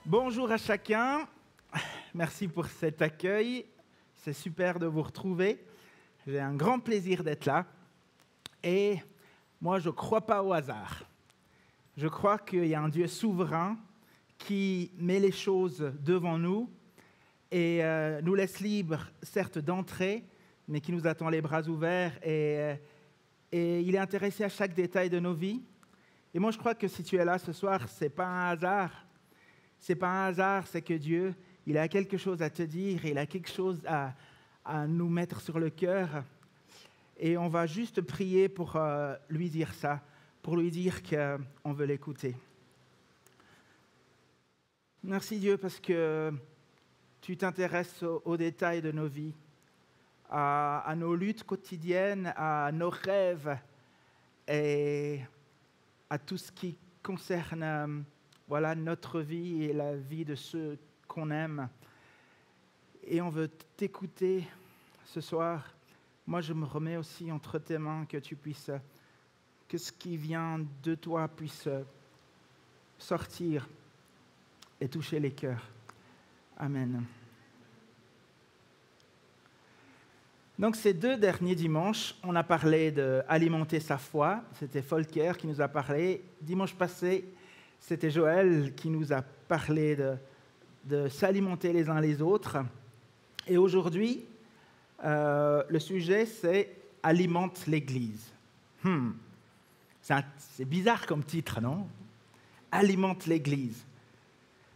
Bonjour à chacun, merci pour cet accueil, c'est super de vous retrouver, j'ai un grand plaisir d'être là et moi je ne crois pas au hasard, je crois qu'il y a un Dieu souverain qui met les choses devant nous et nous laisse libres certes d'entrer mais qui nous attend les bras ouverts et il est intéressé à chaque détail de nos vies. Et moi, je crois que si tu es là ce soir, ce n'est pas un hasard. Ce n'est pas un hasard, c'est que Dieu, il a quelque chose à te dire, il a quelque chose à nous mettre sur le cœur. Et on va juste prier pour lui dire ça, pour lui dire qu'on veut l'écouter. Merci Dieu parce que tu t'intéresses aux détails de nos vies, à nos luttes quotidiennes, à nos rêves et à tout ce qui concerne notre vie et la vie de ceux qu'on aime. Et on veut t'écouter ce soir. Moi, je me remets aussi entre tes mains, que ce qui vient de toi puisse sortir et toucher les cœurs. Amen. Donc, ces 2 derniers dimanches, on a parlé d'alimenter sa foi. C'était Volker qui nous a parlé. Dimanche passé, c'était Joël qui nous a parlé de s'alimenter les uns les autres. Et aujourd'hui, le sujet, c'est « Alimente l'Église ». C'est bizarre comme titre, non ? Alimente l'Église.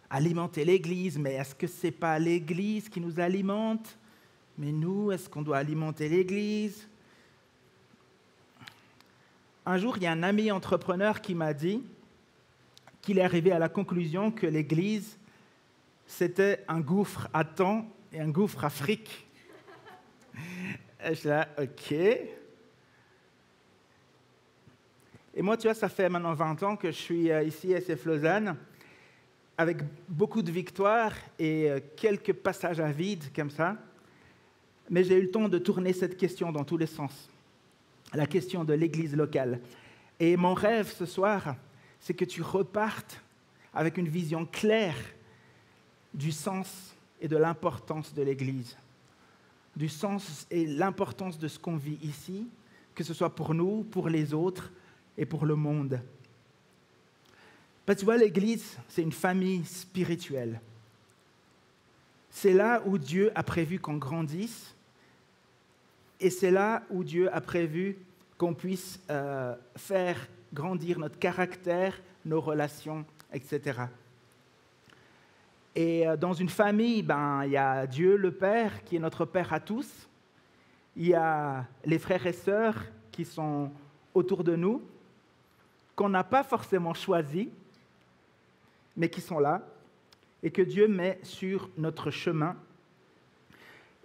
Alimenter l'Église, mais est-ce que ce n'est pas l'Église qui nous alimente ? Mais nous, est-ce qu'on doit alimenter l'Église ? Un jour, il y a un ami entrepreneur qui m'a dit qu'il est arrivé à la conclusion que l'Église, c'était un gouffre à temps et un gouffre à fric. Et je suis là, ok. Et moi, tu vois, ça fait maintenant 20 ans que je suis ici à SF Lausanne, avec beaucoup de victoires et quelques passages à vide comme ça. Mais j'ai eu le temps de tourner cette question dans tous les sens, la question de l'Église locale. Et mon rêve ce soir, c'est que tu repartes avec une vision claire du sens et de l'importance de l'Église, du sens et l'importance de ce qu'on vit ici, que ce soit pour nous, pour les autres et pour le monde. Parce que tu vois, l'Église, c'est une famille spirituelle. C'est là où Dieu a prévu qu'on grandisse et c'est là où Dieu a prévu qu'on puisse faire grandir notre caractère, nos relations, etc. Et dans une famille, il y a Dieu le Père qui est notre Père à tous. Il y a les frères et sœurs qui sont autour de nous, qu'on n'a pas forcément choisis, mais qui sont là et que Dieu met sur notre chemin.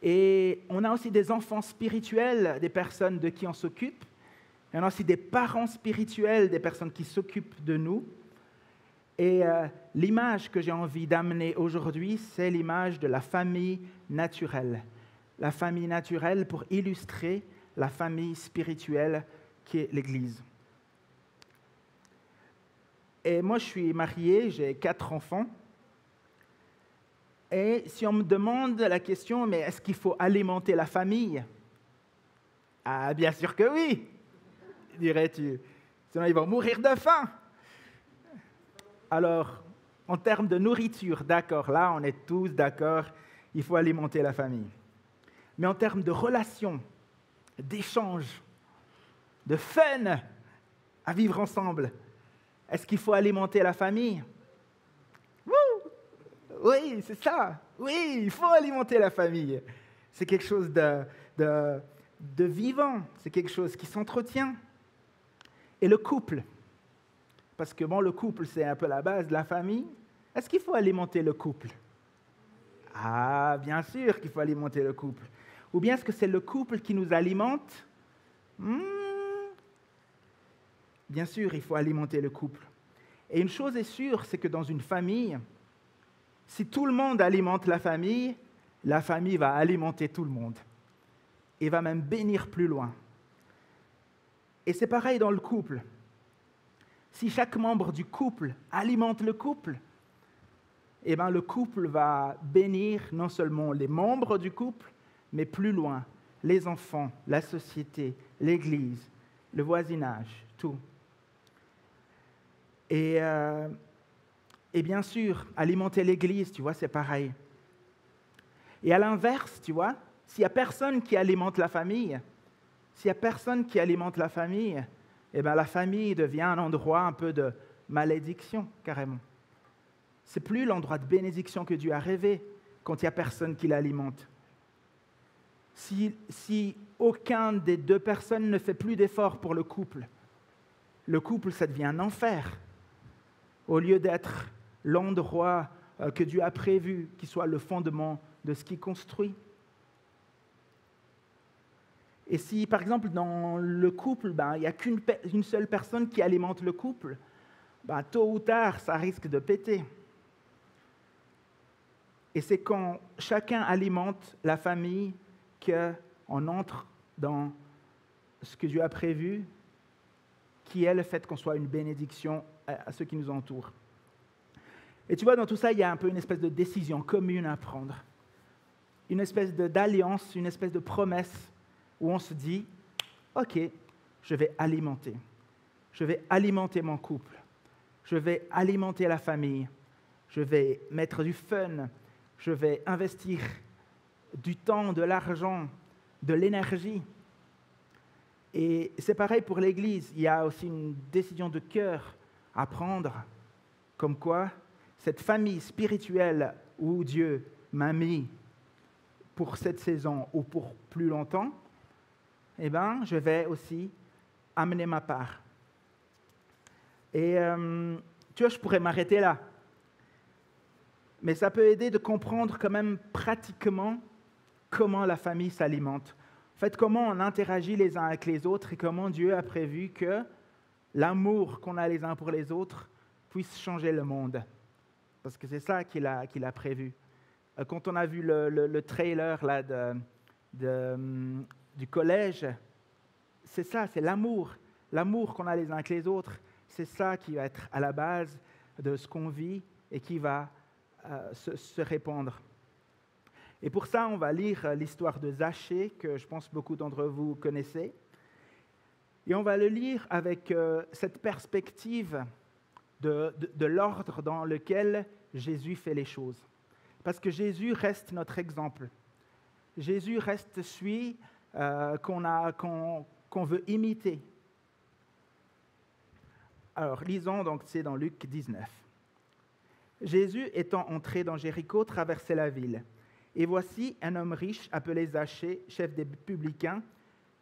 Et on a aussi des enfants spirituels, des personnes de qui on s'occupe. Il y en a aussi des parents spirituels, des personnes qui s'occupent de nous. Et l'image que j'ai envie d'amener aujourd'hui, c'est l'image de la famille naturelle. La famille naturelle pour illustrer la famille spirituelle qui est l'Église. Et moi, je suis marié, j'ai 4 enfants. Et si on me demande la question, mais est-ce qu'il faut alimenter la famille ? Ah, bien sûr que oui, dirais-tu. Sinon, ils vont mourir de faim. Alors, en termes de nourriture, d'accord, là, on est tous d'accord, il faut alimenter la famille. Mais en termes de relations, d'échanges, de fun à vivre ensemble, est-ce qu'il faut alimenter la famille ? Oui, c'est ça. Oui, il faut alimenter la famille. C'est quelque chose de vivant. C'est quelque chose qui s'entretient. Et le couple, parce que le couple, c'est un peu la base de la famille. Est-ce qu'il faut alimenter le couple ? Ah, bien sûr qu'il faut alimenter le couple. Ou bien est-ce que c'est le couple qui nous alimente ? Bien sûr, il faut alimenter le couple. Et une chose est sûre, c'est que dans une famille, si tout le monde alimente la famille va alimenter tout le monde et va même bénir plus loin. Et c'est pareil dans le couple. Si chaque membre du couple alimente le couple, eh bien, le couple va bénir non seulement les membres du couple, mais plus loin, les enfants, la société, l'Église, le voisinage, tout. Et bien sûr, alimenter l'Église, tu vois, c'est pareil. Et à l'inverse, tu vois, s'il n'y a personne qui alimente la famille, eh bien, la famille devient un endroit un peu de malédiction, carrément. C'est plus l'endroit de bénédiction que Dieu a rêvé quand il n'y a personne qui l'alimente. Si aucun des deux personnes ne fait plus d'efforts pour le couple, ça devient un enfer. Au lieu d'être l'endroit que Dieu a prévu, qui soit le fondement de ce qu'il construit. Et si, par exemple, dans le couple, il n'y a qu'une seule personne qui alimente le couple, tôt ou tard, ça risque de péter. Et c'est quand chacun alimente la famille qu'on entre dans ce que Dieu a prévu, qui est le fait qu'on soit une bénédiction à ceux qui nous entourent. Et tu vois, dans tout ça, il y a un peu une espèce de décision commune à prendre. Une espèce d'alliance, une espèce de promesse où on se dit « Ok, je vais alimenter mon couple, je vais alimenter la famille, je vais mettre du fun, je vais investir du temps, de l'argent, de l'énergie. » Et c'est pareil pour l'Église, il y a aussi une décision de cœur à prendre, comme quoi cette famille spirituelle où Dieu m'a mis pour cette saison ou pour plus longtemps, eh bien, je vais aussi amener ma part. Et tu vois, je pourrais m'arrêter là. Mais ça peut aider de comprendre quand même pratiquement comment la famille s'alimente. En fait, comment on interagit les uns avec les autres et comment Dieu a prévu que l'amour qu'on a les uns pour les autres puisse changer le monde. Parce que c'est ça qu'il a prévu. Quand on a vu le trailer là, du collège, c'est ça, c'est l'amour. L'amour qu'on a les uns avec les autres, c'est ça qui va être à la base de ce qu'on vit et qui va se répandre. Et pour ça, on va lire l'histoire de Zachée, que je pense beaucoup d'entre vous connaissez. Et on va le lire avec cette perspective de l'ordre dans lequel Jésus fait les choses. Parce que Jésus reste notre exemple. Jésus reste celui qu'on veut imiter. Alors, lisons donc, c'est dans Luc 19. Jésus étant entré dans Jéricho, traversait la ville. Et voici, un homme riche appelé Zachée, chef des publicains,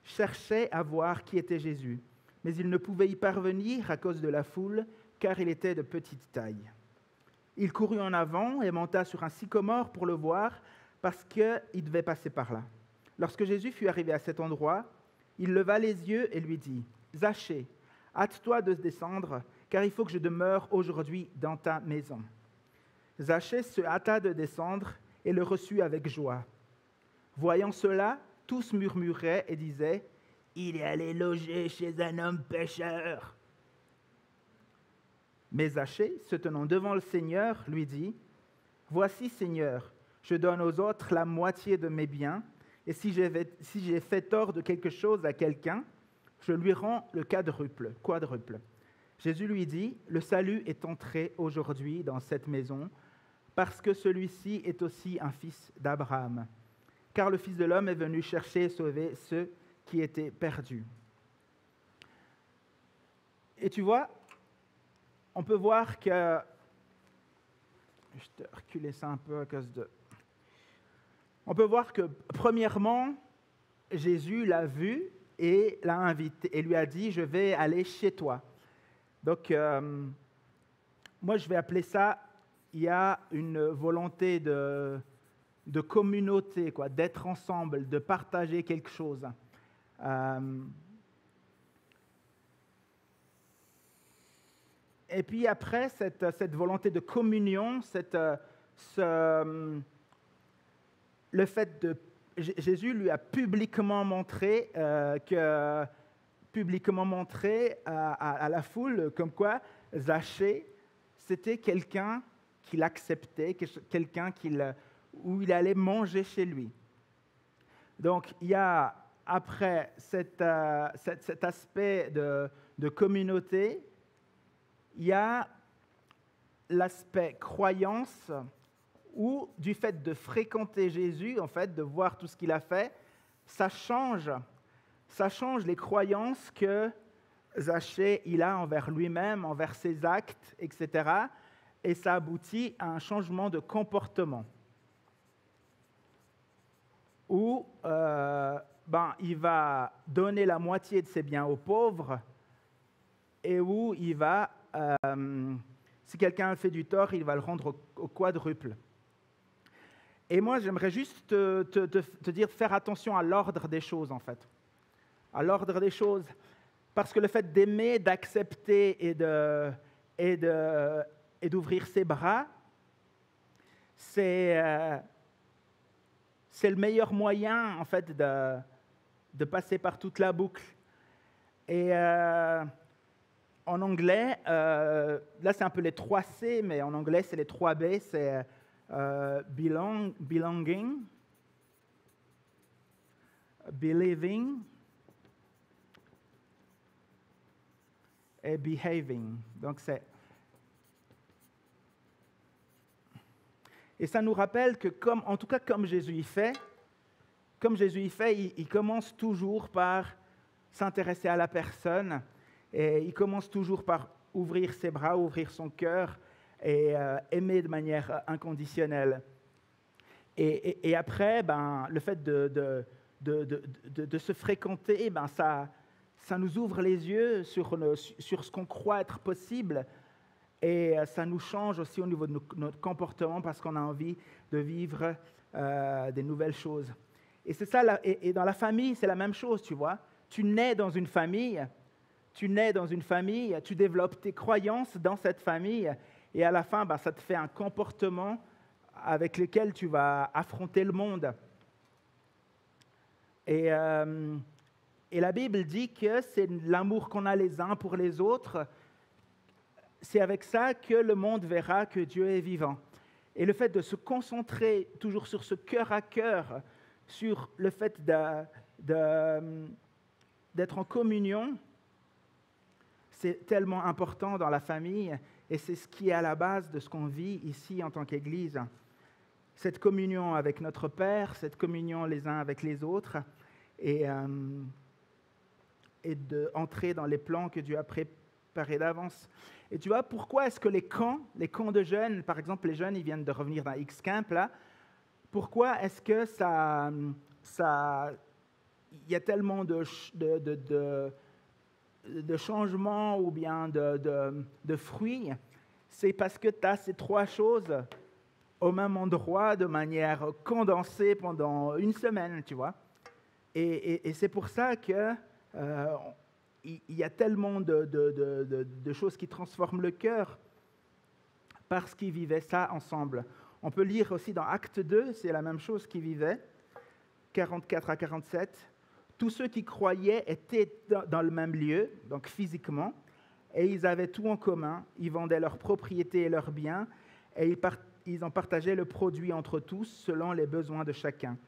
cherchait à voir qui était Jésus. Mais il ne pouvait y parvenir à cause de la foule, car il était de petite taille. Il courut en avant et monta sur un sycomore pour le voir, parce qu'il devait passer par là. Lorsque Jésus fut arrivé à cet endroit, il leva les yeux et lui dit « Zachée, hâte-toi de descendre, car il faut que je demeure aujourd'hui dans ta maison. » Zachée se hâta de descendre et le reçut avec joie. Voyant cela, tous murmuraient et disaient « Il est allé loger chez un homme pécheur. » Mais Zachée, se tenant devant le Seigneur, lui dit « Voici, Seigneur, je donne aux autres la moitié de mes biens, et si j'ai fait tort de quelque chose à quelqu'un, je lui rends le quadruple. » Jésus lui dit « Le salut est entré aujourd'hui dans cette maison, parce que celui-ci est aussi un fils d'Abraham. Car le Fils de l'homme est venu chercher et sauver ceux qui étaient perdus. » Et tu vois, on peut voir que... Je vais reculer ça un peu à cause de... On peut voir que, premièrement, Jésus l'a vu et l'a invité et lui a dit « Je vais aller chez toi. » Donc, moi, je vais appeler ça, il y a une volonté de communauté, quoi, d'être ensemble, de partager quelque chose. Et puis après, cette volonté de communion, le fait de... Jésus lui a publiquement montré publiquement montré à la foule comme quoi Zachée, c'était quelqu'un qu'il acceptait, quelqu'un où il allait manger chez lui. Donc, il y a, après cet aspect de communauté, il y a l'aspect croyance, où du fait de fréquenter Jésus, en fait, de voir tout ce qu'il a fait, ça change les croyances que Zachée il a envers lui-même, envers ses actes, etc. Et ça aboutit à un changement de comportement où il va donner la moitié de ses biens aux pauvres et où il va, si quelqu'un fait du tort, il va le rendre au quadruple. Et moi, j'aimerais juste te dire de faire attention à l'ordre des choses, en fait. À l'ordre des choses. Parce que le fait d'aimer, d'accepter et d'ouvrir ses bras, c'est le meilleur moyen, en fait, de passer par toute la boucle. Et en anglais, là, c'est un peu les 3 C, mais en anglais, c'est les 3 B, c'est belonging, believing et behaving. Donc et ça nous rappelle que en tout cas comme Jésus y fait, il commence toujours par s'intéresser à la personne et il commence toujours par ouvrir ses bras, ouvrir son cœur et aimer de manière inconditionnelle. Et après, le fait de se fréquenter, ça nous ouvre les yeux sur ce qu'on croit être possible et ça nous change aussi au niveau de notre comportement parce qu'on a envie de vivre des nouvelles choses. Et c'est ça, et dans la famille, c'est la même chose, tu vois. Tu nais dans une famille, tu développes tes croyances dans cette famille et à la fin, ça te fait un comportement avec lequel tu vas affronter le monde. Et la Bible dit que c'est l'amour qu'on a les uns pour les autres, c'est avec ça que le monde verra que Dieu est vivant. Et le fait de se concentrer toujours sur ce cœur à cœur, sur le fait d'être en communion, c'est tellement important dans la famille et c'est ce qui est à la base de ce qu'on vit ici en tant qu'Église. Cette communion avec notre Père, cette communion les uns avec les autres et d'entrer dans les plans que Dieu a préparés d'avance. Et tu vois, pourquoi est-ce que les camps de jeunes, par exemple, les jeunes, ils viennent de revenir d'un X-Camp, là, pourquoi est-ce que il y a tellement de changements ou bien de fruits? C'est parce que tu as ces 3 choses au même endroit de manière condensée pendant une semaine, tu vois. Et c'est pour ça que il y a tellement de choses qui transforment le cœur parce qu'ils vivaient ça ensemble. On peut lire aussi dans Acte 2, c'est la même chose qu'ils vivaient, 44 à 47. Tous ceux qui croyaient étaient dans le même lieu, donc physiquement, et ils avaient tout en commun. Ils vendaient leurs propriétés et leurs biens, et ils en partageaient le produit entre tous selon les besoins de chacun.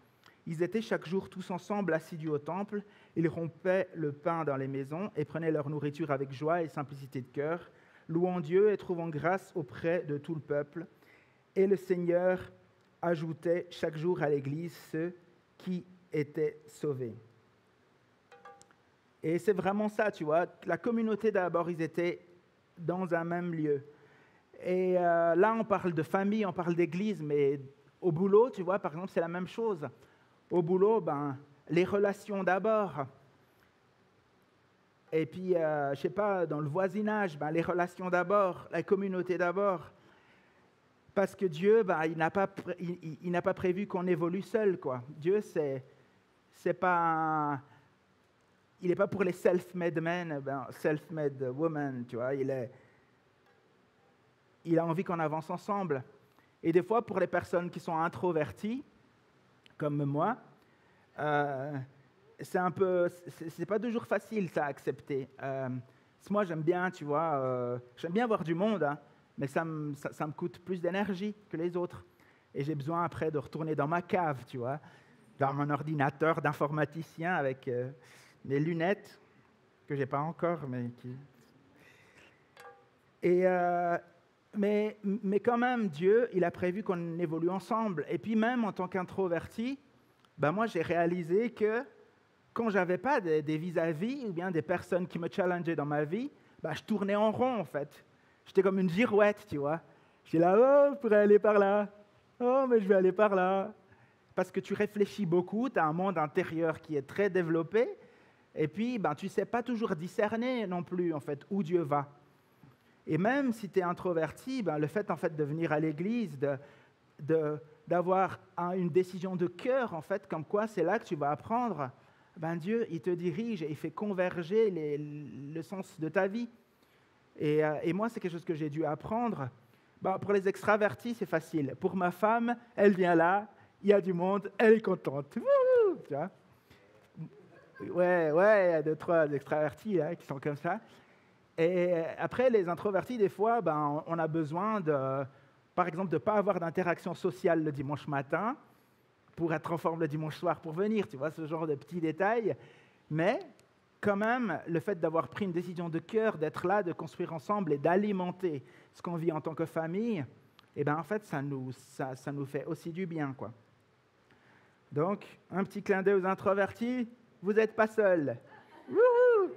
Ils étaient chaque jour tous ensemble assidus au temple, ils rompaient le pain dans les maisons et prenaient leur nourriture avec joie et simplicité de cœur, louant Dieu et trouvant grâce auprès de tout le peuple. Et le Seigneur ajoutait chaque jour à l'Église ceux qui étaient sauvés. Et c'est vraiment ça, tu vois. La communauté d'abord, ils étaient dans un même lieu. Et là, on parle de famille, on parle d'église, mais au boulot, tu vois, par exemple, c'est la même chose. Au boulot, les relations d'abord. Et puis, je ne sais pas, dans le voisinage, les relations d'abord, la communauté d'abord. Parce que Dieu, il n'a pas prévu qu'on évolue seul, quoi. Dieu, c'est pas... Il n'est pas pour les self-made men, self-made women, tu vois. Il a envie qu'on avance ensemble. Et des fois, pour les personnes qui sont introverties, comme moi, c'est pas toujours facile ça à accepter. Moi, j'aime bien, tu vois, j'aime bien voir du monde, hein, mais ça me coûte plus d'énergie que les autres. Et j'ai besoin après de retourner dans ma cave, tu vois, dans mon ordinateur d'informaticien avec mes lunettes, que j'ai pas encore, mais qui... Mais quand même, Dieu, il a prévu qu'on évolue ensemble. Et puis même en tant qu'introverti, ben moi, j'ai réalisé que quand je n'avais pas des vis-à-vis ou bien des personnes qui me challengeaient dans ma vie, ben, je tournais en rond, en fait. J'étais comme une girouette, tu vois. J'étais là, oh, je pourrais aller par là. Oh, mais je vais aller par là. Parce que tu réfléchis beaucoup, tu as un monde intérieur qui est très développé, et puis ben, tu ne sais pas toujours discerner non plus, en fait, où Dieu va. Et même si tu es introverti, ben, le fait, en fait, de venir à l'église, d'avoir une décision de cœur, en fait, comme quoi c'est là que tu vas apprendre, ben, Dieu, il te dirige et il fait converger le sens de ta vie. Et moi, c'est quelque chose que j'ai dû apprendre. Ben, pour les extravertis, c'est facile. Pour ma femme, elle vient là, il y a du monde, elle est contente. Wouhou, tu vois? Ouais, il y a 2-3 extravertis là, qui sont comme ça. Et après, les introvertis, des fois, ben, on a besoin, par exemple, de ne pas avoir d'interaction sociale le dimanche matin pour être en forme le dimanche soir pour venir, tu vois, ce genre de petits détails. Mais quand même, le fait d'avoir pris une décision de cœur, d'être là, de construire ensemble et d'alimenter ce qu'on vit en tant que famille, eh ben, en fait, ça nous fait aussi du bien, quoi. Donc, un petit clin d'œil aux introvertis, vous n'êtes pas seuls. Wouhou!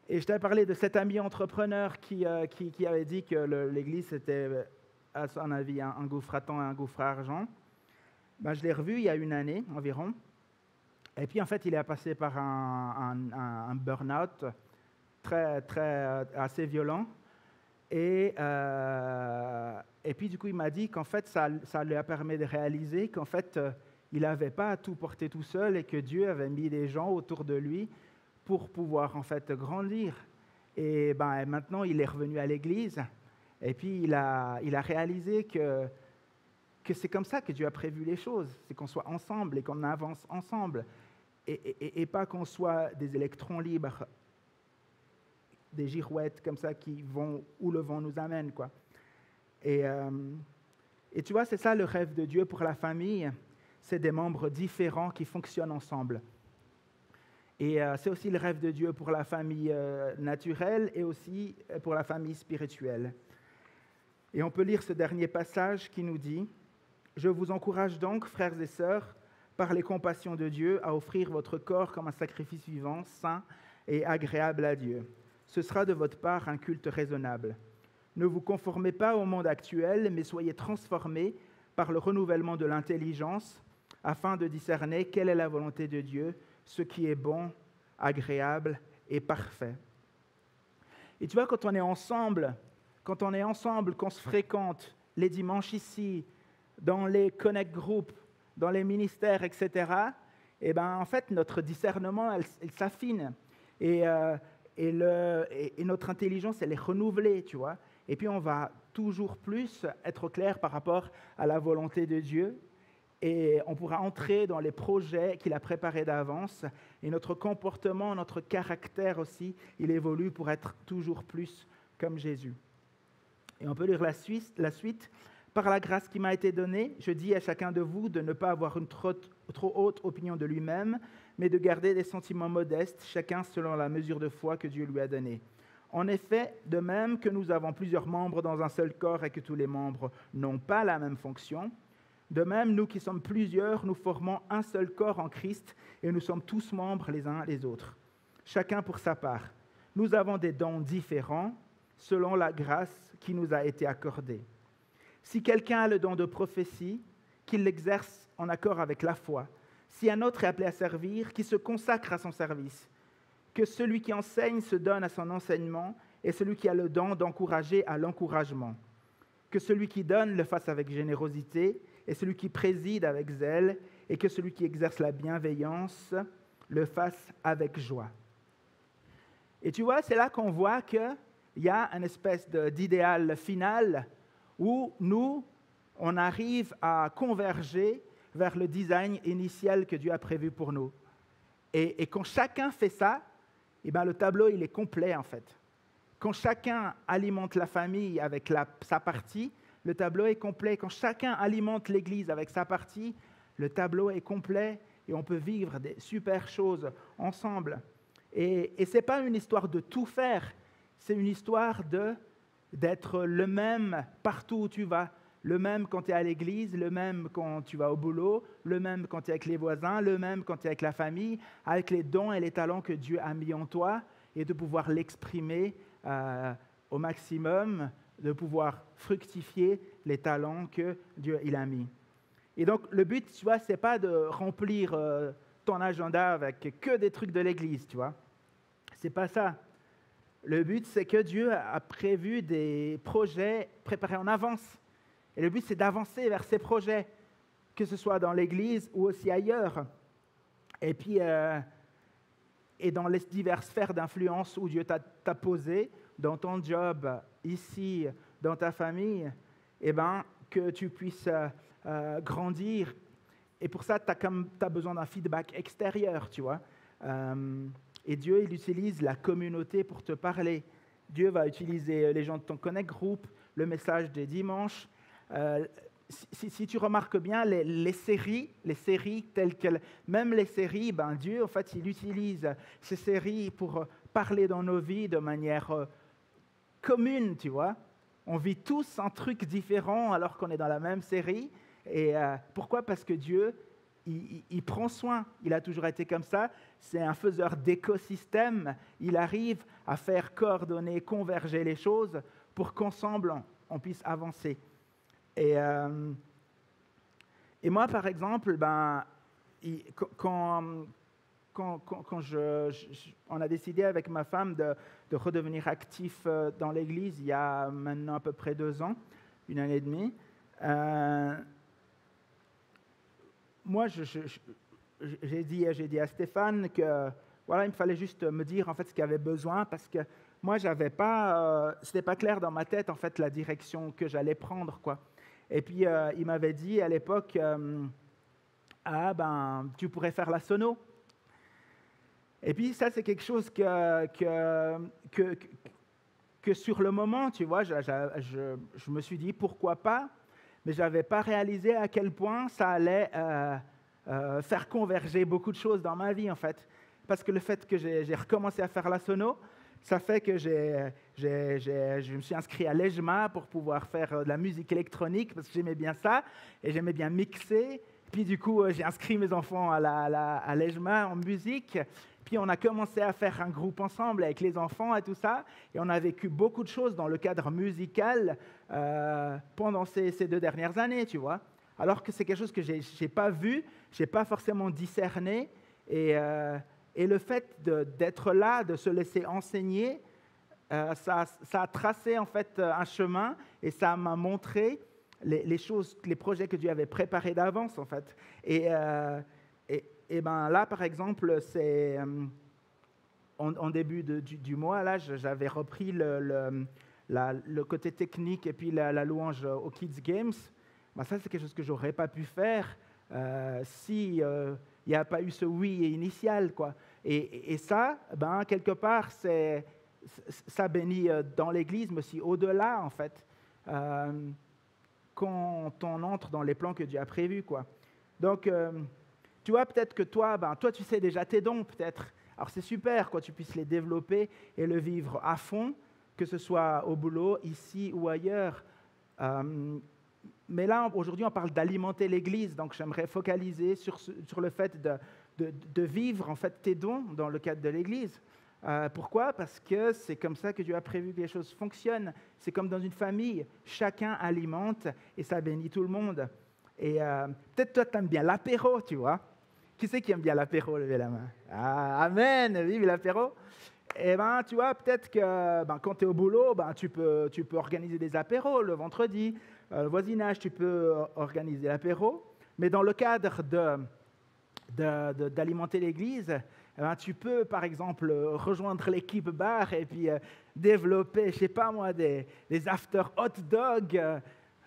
Et je t'avais parlé de cet ami entrepreneur qui avait dit que l'Église, c'était, à son avis, un gouffre à temps et un gouffre à argent. Ben, je l'ai revu il y a une année environ. Et puis, en fait, il est passé par un burn-out assez violent. Et puis, du coup, il m'a dit qu'en fait, ça lui a permis de réaliser qu'en fait, il n'avait pas à tout porter tout seul et que Dieu avait mis des gens autour de lui pour pouvoir en fait grandir. Et ben, maintenant, il est revenu à l'église et puis il a réalisé que c'est comme ça que Dieu a prévu les choses, c'est qu'on soit ensemble et qu'on avance ensemble et pas qu'on soit des électrons libres, des girouettes comme ça qui vont où le vent nous amène, quoi. Et tu vois, c'est ça le rêve de Dieu pour la famille, c'est des membres différents qui fonctionnent ensemble. Et c'est aussi le rêve de Dieu pour la famille naturelle et aussi pour la famille spirituelle. Et on peut lire ce dernier passage qui nous dit « Je vous encourage donc, frères et sœurs, par les compassions de Dieu, à offrir votre corps comme un sacrifice vivant, saint et agréable à Dieu. Ce sera de votre part un culte raisonnable. Ne vous conformez pas au monde actuel, mais soyez transformés par le renouvellement de l'intelligence, afin de discerner quelle est la volonté de Dieu, ce qui est bon, agréable et parfait. » Et tu vois, quand on est ensemble, qu'on se fréquente les dimanches ici, dans les connect groups, dans les ministères, etc., et ben, en fait, notre discernement, elle s'affine. Et notre intelligence, elle est renouvelée, tu vois. Et puis, on va toujours plus être clair par rapport à la volonté de Dieu. Et on pourra entrer dans les projets qu'il a préparés d'avance. Et notre comportement, notre caractère aussi, il évolue pour être toujours plus comme Jésus. Et on peut lire la suite. « Par la grâce qui m'a été donnée, je dis à chacun de vous de ne pas avoir une trop haute opinion de lui-même, mais de garder des sentiments modestes, chacun selon la mesure de foi que Dieu lui a donnée. En effet, de même que nous avons plusieurs membres dans un seul corps et que tous les membres n'ont pas la même fonction, de même, nous qui sommes plusieurs, nous formons un seul corps en Christ et nous sommes tous membres les uns les autres, chacun pour sa part. Nous avons des dons différents selon la grâce qui nous a été accordée. Si quelqu'un a le don de prophétie, qu'il l'exerce en accord avec la foi. Si un autre est appelé à servir, qu'il se consacre à son service. Que celui qui enseigne se donne à son enseignement et celui qui a le don d'encourager à l'encouragement. Que celui qui donne le fasse avec générosité et celui qui préside avec zèle et que celui qui exerce la bienveillance le fasse avec joie. » Et tu vois, c'est là qu'on voit qu'il y a une espèce d'idéal final où nous, on arrive à converger vers le design initial que Dieu a prévu pour nous. Et quand chacun fait ça, eh ben, le tableau il est complet en fait. Quand chacun alimente la famille avec sa partie, le tableau est complet. Quand chacun alimente l'Église avec sa partie, le tableau est complet et on peut vivre des super choses ensemble. Et ce n'est pas une histoire de tout faire, c'est une histoire d'être le même partout où tu vas. Le même quand tu es à l'église, le même quand tu vas au boulot, le même quand tu es avec les voisins, le même quand tu es avec la famille, avec les dons et les talents que Dieu a mis en toi et de pouvoir l'exprimer au maximum, de pouvoir fructifier les talents que Dieu il a mis. Et donc le but, tu vois, c'est pas de remplir ton agenda avec que des trucs de l'église, tu vois. C'est pas ça. Le but, c'est que Dieu a prévu des projets préparés en avance. Et le but, c'est d'avancer vers ces projets, que ce soit dans l'Église ou aussi ailleurs. Et puis, et dans les diverses sphères d'influence où Dieu t'a posé, dans ton job, ici, dans ta famille, eh ben, que tu puisses grandir. Et pour ça, tu as besoin d'un feedback extérieur, tu vois. Et Dieu, il utilise la communauté pour te parler. Dieu va utiliser les gens de ton Connect Group, le message des dimanches. Si tu remarques bien, les séries telles que... Même les séries, ben Dieu, en fait, il utilise ces séries pour parler dans nos vies de manière commune, tu vois. On vit tous un truc différent alors qu'on est dans la même série. Et pourquoi ? Parce que Dieu, il prend soin. Il a toujours été comme ça. C'est un faiseur d'écosystème. Il arrive à faire coordonner, converger les choses pour qu'ensemble, on puisse avancer. Et moi, par exemple, ben, quand on a décidé avec ma femme de redevenir actif dans l'Église il y a maintenant à peu près 2 ans, 1 année et demie, moi, j'ai dit à Stéphane que voilà, il me fallait juste me dire en fait ce qu'il y avait besoin parce que moi, j'avais pas, c'était pas clair dans ma tête en fait la direction que j'allais prendre, quoi. Et puis il m'avait dit à l'époque, ah ben, tu pourrais faire la sono. Et puis ça, c'est quelque chose que sur le moment, tu vois, je me suis dit pourquoi pas. Mais je n'avais pas réalisé à quel point ça allait faire converger beaucoup de choses dans ma vie, en fait. Parce que le fait que j'ai recommencé à faire la sono, ça fait que je me suis inscrit à l'EJMA pour pouvoir faire de la musique électronique, parce que j'aimais bien ça, et j'aimais bien mixer. Puis du coup, j'ai inscrit mes enfants à l'EJMA en musique. Puis on a commencé à faire un groupe ensemble avec les enfants et tout ça. Et on a vécu beaucoup de choses dans le cadre musical pendant ces 2 dernières années, tu vois. Alors que c'est quelque chose que je n'ai pas vu, je n'ai pas forcément discerné. Et le fait d'être là, de se laisser enseigner, ça a tracé en fait un chemin et ça m'a montré les choses, les projets que Dieu avait préparés d'avance, en fait. Et ben là, par exemple, c'est en début du mois, là, j'avais repris le côté technique et puis la louange aux Kids Games. Ben ça, c'est quelque chose que j'aurais pas pu faire si il n'y a pas eu ce oui initial, quoi. Et ça, ben quelque part, ça bénit dans l'Église, mais aussi au-delà, en fait, quand on entre dans les plans que Dieu a prévus, quoi. Donc tu vois, peut-être que toi, tu sais déjà tes dons, peut-être. Alors, c'est super que tu puisses les développer et le vivre à fond, que ce soit au boulot, ici ou ailleurs. Mais là, aujourd'hui, on parle d'alimenter l'Église, donc j'aimerais focaliser sur le fait de vivre, en fait, tes dons dans le cadre de l'Église. Pourquoi ? Parce que c'est comme ça que Dieu a prévu que les choses fonctionnent. C'est comme dans une famille, chacun alimente et ça bénit tout le monde. Et peut-être toi, tu aimes bien l'apéro, tu vois. Qui c'est qui aime bien l'apéro? Levez la main. Ah, amen, vive l'apéro. Eh bien, tu vois, peut-être que quand tu es au boulot, tu peux organiser des apéros le vendredi. Le voisinage, tu peux organiser l'apéro. Mais dans le cadre d'alimenter l'Église, tu peux, par exemple, rejoindre l'équipe bar et puis développer, je ne sais pas moi, des after hot dog,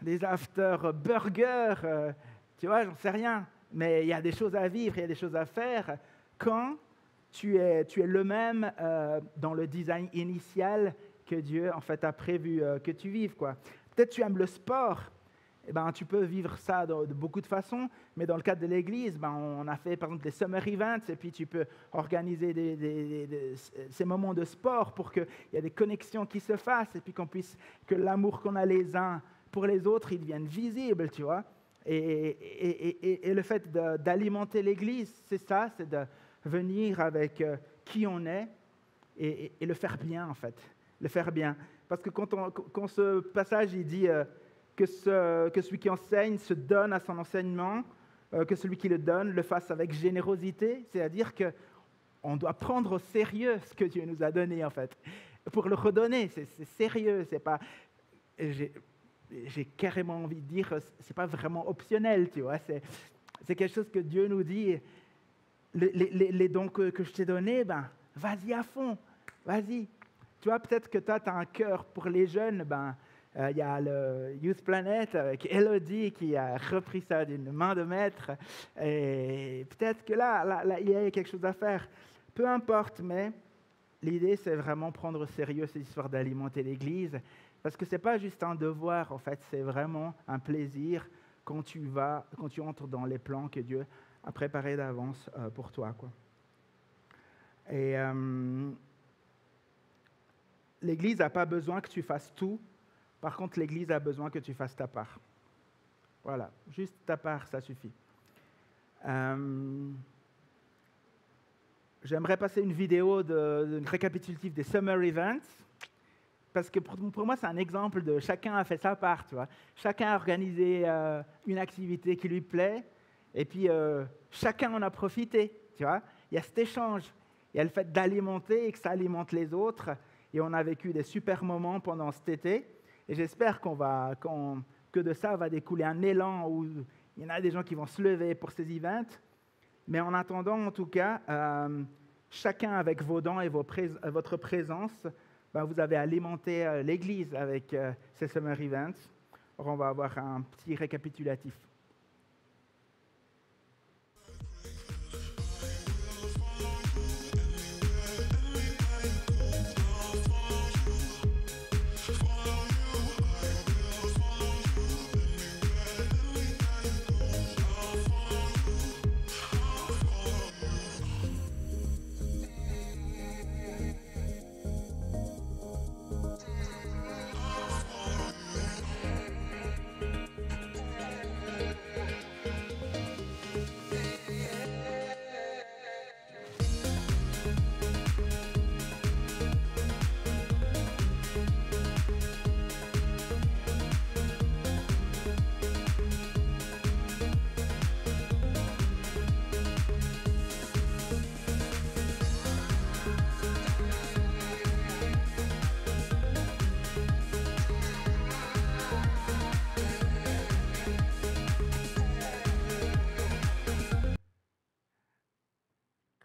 des after burgers, tu vois, j'en sais rien. mais il y a des choses à vivre, il y a des choses à faire quand tu es le même dans le design initial que Dieu en fait a prévu que tu vives, quoi. Peut-être tu aimes le sport, eh ben, tu peux vivre ça de beaucoup de façons, mais dans le cadre de l'Église, ben, on a fait par exemple des summer events, et puis tu peux organiser ces moments de sport pour qu'il y ait des connexions qui se fassent, et puis que l'amour qu'on a les uns pour les autres, il devienne visible, tu vois. Et le fait d'alimenter l'Église, c'est ça, c'est de venir avec qui on est et le faire bien, en fait. Le faire bien. Parce que quand ce passage, il dit que celui qui enseigne se donne à son enseignement, que celui qui le donne le fasse avec générosité, c'est-à-dire qu'on doit prendre au sérieux ce que Dieu nous a donné, en fait. Pour le redonner, c'est sérieux, c'est pas... J'ai carrément envie de dire, c'est pas vraiment optionnel, tu vois. C'est quelque chose que Dieu nous dit. Les dons que je t'ai donnés, ben, vas-y à fond, vas-y. Tu vois, peut-être que toi, tu as un cœur pour les jeunes. Il y a le Youth Planet avec Elodie qui a repris ça d'une main de maître. Et peut-être que là, il y a quelque chose à faire. Peu importe, mais l'idée, c'est vraiment prendre au sérieux cette histoire d'alimenter l'Église. Parce que ce n'est pas juste un devoir, en fait, c'est vraiment un plaisir quand tu entres dans les plans que Dieu a préparés d'avance pour toi, quoi. Et l'Église n'a pas besoin que tu fasses tout. Par contre, l'Église a besoin que tu fasses ta part. Voilà, juste ta part, ça suffit. J'aimerais passer une vidéo d'une récapitulative des Summer Events. Parce que pour moi, c'est un exemple de chacun a fait sa part, tu vois. Chacun a organisé une activité qui lui plaît, et puis chacun en a profité, tu vois. Il y a cet échange, il y a le fait d'alimenter et que ça alimente les autres, et on a vécu des super moments pendant cet été, et j'espère que de ça va découler un élan où il y en a des gens qui vont se lever pour ces events, mais en attendant, en tout cas, chacun avec vos dons et votre présence, vous avez alimenté l'Église avec ces Summer Events. Alors, on va avoir un petit récapitulatif.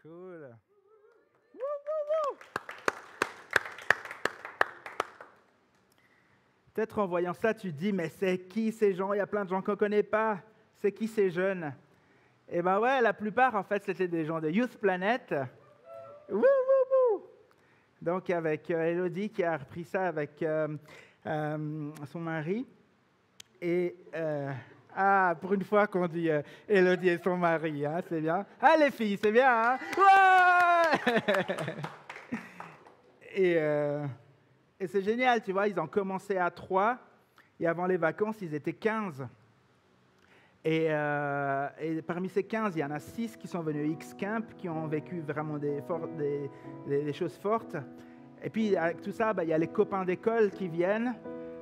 Cool. Peut-être en voyant ça, tu te dis, mais c'est qui ces gens? Il y a plein de gens qu'on ne connaît pas. C'est qui ces jeunes? Eh bien ouais, la plupart, en fait, c'était des gens de Youth Planet. Donc avec Elodie qui a repris ça avec son mari. Et pour une fois qu'on dit Elodie et son mari, hein, c'est bien. Ah les filles, c'est bien, hein? Ouais. Et c'est génial, tu vois, ils ont commencé à 3, et avant les vacances, ils étaient 15. Et parmi ces 15, il y en a 6 qui sont venus X-Camp, qui ont vécu vraiment des choses fortes. Et puis, avec tout ça, il y a les copains d'école qui viennent.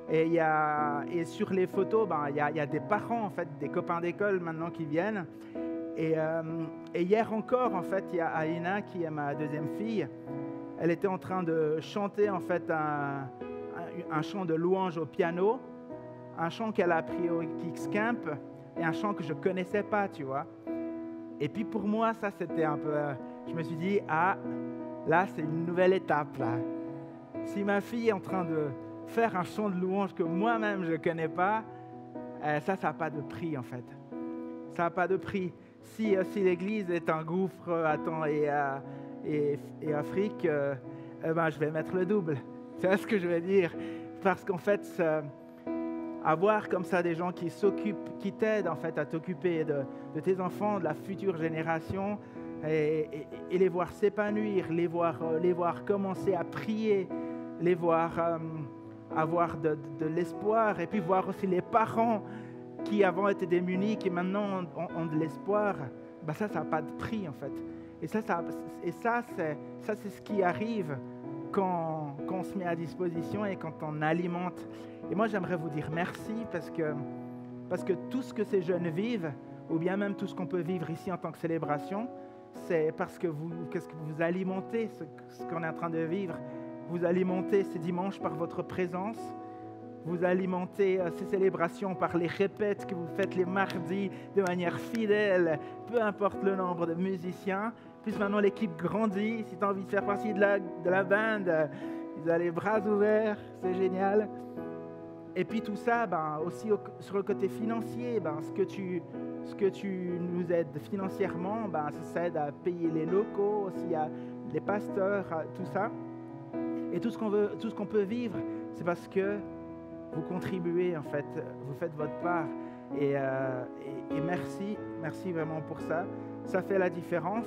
Et sur les photos, il y a des parents, en fait, des copains d'école maintenant qui viennent. Et hier encore, en fait, il y a Aïna, qui est ma deuxième fille. Elle était en train de chanter, en fait, un chant de louange au piano, un chant qu'elle a appris au X-Camp, et un chant que je ne connaissais pas, tu vois. Et puis pour moi, ça, c'était un peu... je me suis dit, là, c'est une nouvelle étape, là. Si ma fille est en train de faire un chant de louange que moi-même, je ne connais pas, ça n'a pas de prix, en fait. Ça n'a pas de prix. si l'Église est un gouffre à temps et Afrique, je vais mettre le double. C'est ce que je veux dire. Parce qu'en fait, avoir comme ça des gens qui s'occupent, qui t'aident en fait à t'occuper de tes enfants, de la future génération, et les voir s'épanouir, les voir commencer à prier, les voir avoir de l'espoir, et puis voir aussi les parents qui avant étaient démunis, qui maintenant ont de l'espoir, ça n'a pas de prix en fait. Et ça c'est ce qui arrive quand on se met à disposition et quand on alimente. Et moi j'aimerais vous dire merci parce que tout ce que ces jeunes vivent, ou bien même tout ce qu'on peut vivre ici en tant que célébration, c'est parce que vous alimentez ce qu'on est en train de vivre. Vous alimentez ces dimanches par votre présence. Vous alimentez ces célébrations par les répètes que vous faites les mardis de manière fidèle, peu importe le nombre de musiciens. Plus maintenant l'équipe grandit. Si tu as envie de faire partie de la bande, ils ont les bras ouverts, c'est génial. Et puis tout ça, aussi sur le côté financier, ce que tu nous aides financièrement, ça aide à payer les locaux, aussi à les pasteurs, tout ça. Et tout ce qu'on peut vivre, c'est parce que vous contribuez en fait, vous faites votre part. Et merci vraiment pour ça. Ça fait la différence.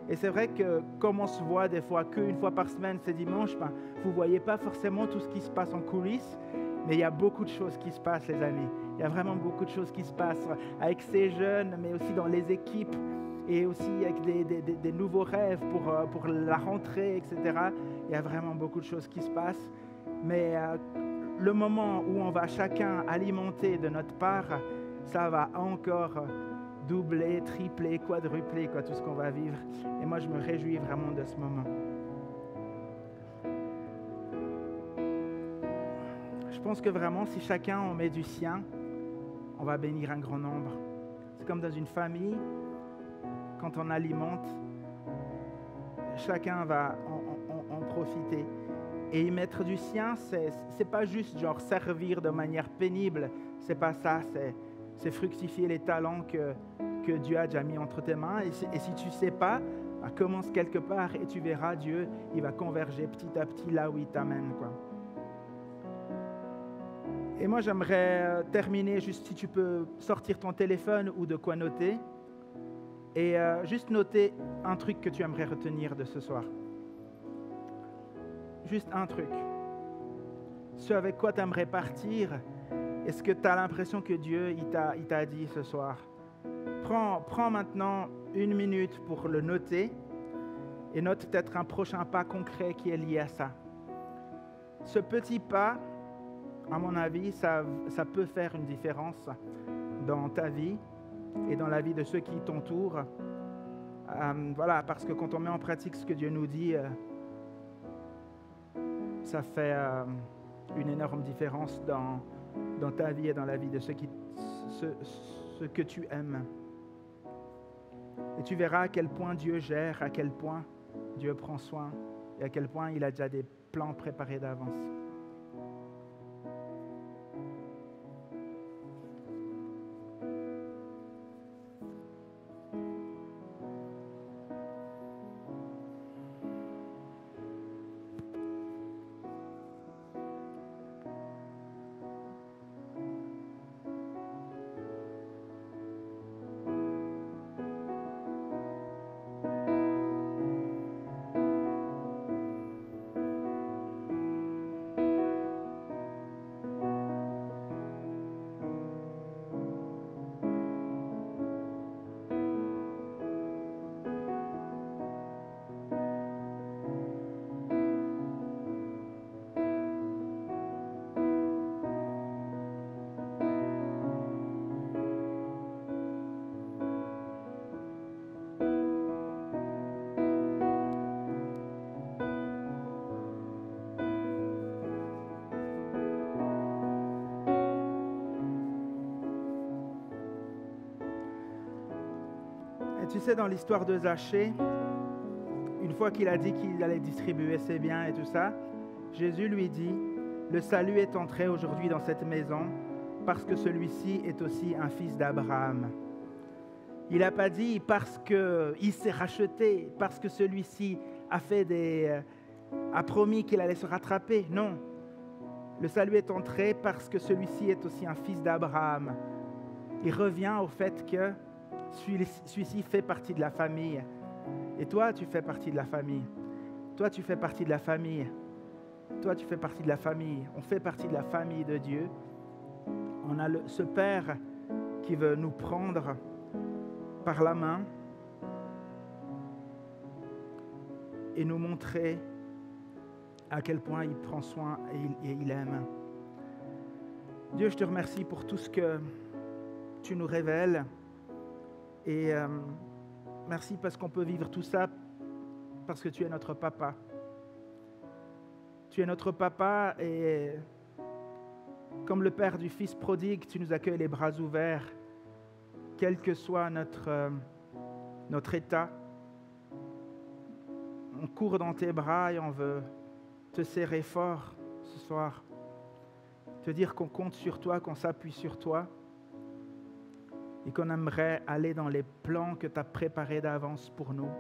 Et c'est vrai que comme on se voit des fois qu'une fois par semaine, c'est dimanche, vous ne voyez pas forcément tout ce qui se passe en coulisses. Mais il y a beaucoup de choses qui se passent, les amis. Il y a vraiment beaucoup de choses qui se passent avec ces jeunes, mais aussi dans les équipes et aussi avec des nouveaux rêves pour la rentrée, etc. Il y a vraiment beaucoup de choses qui se passent. Mais le moment où on va chacun alimenter de notre part, ça va encore doubler, tripler, quadrupler tout ce qu'on va vivre. Et moi, je me réjouis vraiment de ce moment. Je pense que vraiment, si chacun on met du sien, on va bénir un grand nombre. C'est comme dans une famille, quand on alimente, chacun va en profiter. Et y mettre du sien, c'est pas juste genre servir de manière pénible, c'est pas ça, c'est fructifier les talents que Dieu a déjà mis entre tes mains. Et si tu sais pas, commence quelque part et tu verras Dieu, il va converger petit à petit là où il t'amène, quoi. Et moi, j'aimerais terminer, juste si tu peux sortir ton téléphone ou de quoi noter, et juste noter un truc que tu aimerais retenir de ce soir. Juste un truc. Ce avec quoi tu aimerais partir, est-ce que tu as l'impression que Dieu il t'a dit ce soir? Prends maintenant 1 minute pour le noter et note peut-être un prochain pas concret qui est lié à ça. Ce petit pas, à mon avis, ça peut faire une différence dans ta vie et dans la vie de ceux qui t'entourent. Parce que quand on met en pratique ce que Dieu nous dit, ça fait une énorme différence dans ta vie et dans la vie de ceux que tu aimes. Et tu verras à quel point Dieu gère, à quel point Dieu prend soin et à quel point il a déjà des plans préparés d'avance. Et tu sais, dans l'histoire de Zachée, une fois qu'il a dit qu'il allait distribuer ses biens et tout ça, Jésus lui dit, « Le salut est entré aujourd'hui dans cette maison parce que celui-ci est aussi un fils d'Abraham. » Il n'a pas dit parce qu'il s'est racheté, parce que celui-ci a promis qu'il allait se rattraper. Non. Le salut est entré parce que celui-ci est aussi un fils d'Abraham. Il revient au fait que celui-ci fait partie de la famille. Et toi, tu fais partie de la famille. Toi, tu fais partie de la famille. Toi, tu fais partie de la famille. On fait partie de la famille de Dieu. On a ce Père qui veut nous prendre par la main et nous montrer à quel point il prend soin et il aime. Dieu, je te remercie pour tout ce que tu nous révèles et merci parce qu'on peut vivre tout ça parce que tu es notre papa. Tu es notre papa et comme le père du fils prodigue, tu nous accueilles les bras ouverts, quel que soit notre état. On court dans tes bras et on veut te serrer fort ce soir, te dire qu'on compte sur toi, qu'on s'appuie sur toi et qu'on aimerait aller dans les plans que tu as préparés d'avance pour nous.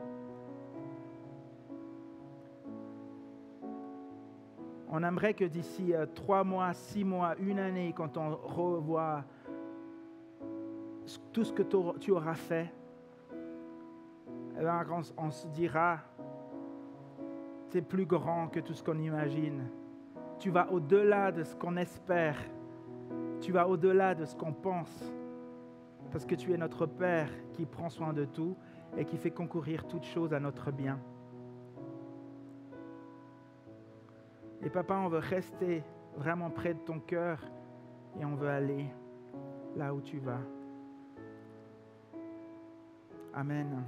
On aimerait que d'ici 3 mois, 6 mois, 1 année, quand on revoit tout ce que tu auras fait, on se dira, c'est plus grand que tout ce qu'on imagine. Tu vas au-delà de ce qu'on espère. Tu vas au-delà de ce qu'on pense. Parce que tu es notre Père qui prend soin de tout et qui fait concourir toutes choses à notre bien. Et papa, on veut rester vraiment près de ton cœur et on veut aller là où tu vas. Amen.